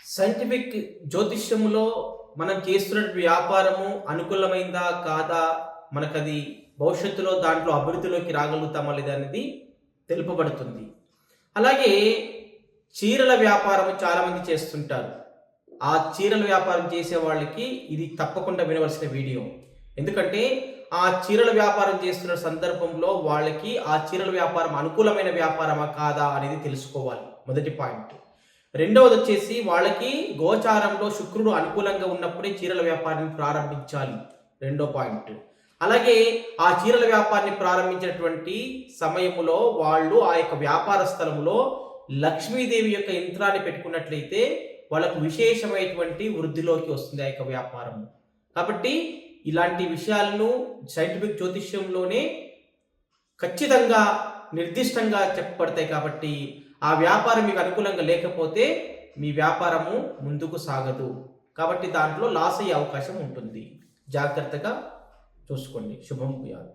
Scientific జ్యోతిష్యములో మనం చేస్తున్న వ్యాపారము అనుకూలమైందా కాదా, మనకది భవిష్యత్తులో దాంట్లో అభివృద్ధిలోకి రాగలుగుతామా లేదా అనేది తెలుపబడుతుంది. అలాగే చీరల వ్యాపారం చాలామంది చేస్తుంటారు. ఆ చీరల వ్యాపారం చేసే వాళ్ళకి ఇది తప్పకుండా వినవలసిన వీడియో. ఎందుకంటే ఆ చీరల వ్యాపారం చేస్తున్న సందర్భంలో వాళ్ళకి ఆ చీరల వ్యాపారం అనుకూలమైన వ్యాపారమా కాదా అనేది తెలుసుకోవాలి. మొదటి పాయింట్. రెండవదొచ్చేసి వాళ్ళకి గోచారంలో శుక్రుడు అనుకూలంగా ఉన్నప్పుడే చీరల వ్యాపారాన్ని ప్రారంభించాలి. రెండో పాయింట్. అలాగే ఆ చీరల వ్యాపారాన్ని ప్రారంభించినటువంటి సమయములో వాళ్ళు ఆ యొక్క వ్యాపార స్థలములో లక్ష్మీదేవి యొక్క యంత్రాన్ని పెట్టుకున్నట్లయితే వాళ్ళకు విశేషమైనటువంటి వృద్ధిలోకి వస్తుంది ఆ యొక్క వ్యాపారము. కాబట్టి ఇలాంటి విషయాలను సైంటిఫిక్ జ్యోతిష్యంలోనే ఖచ్చితంగా నిర్దిష్టంగా చెప్పబడతాయి. కాబట్టి ఆ వ్యాపారం మీకు అనుకూలంగా లేకపోతే మీ వ్యాపారము ముందుకు సాగదు. కాబట్టి దాంట్లో లాస్ అయ్యే అవకాశం ఉంటుంది. జాగ్రత్తగా చూసుకోండి. శుభం భూయాత్.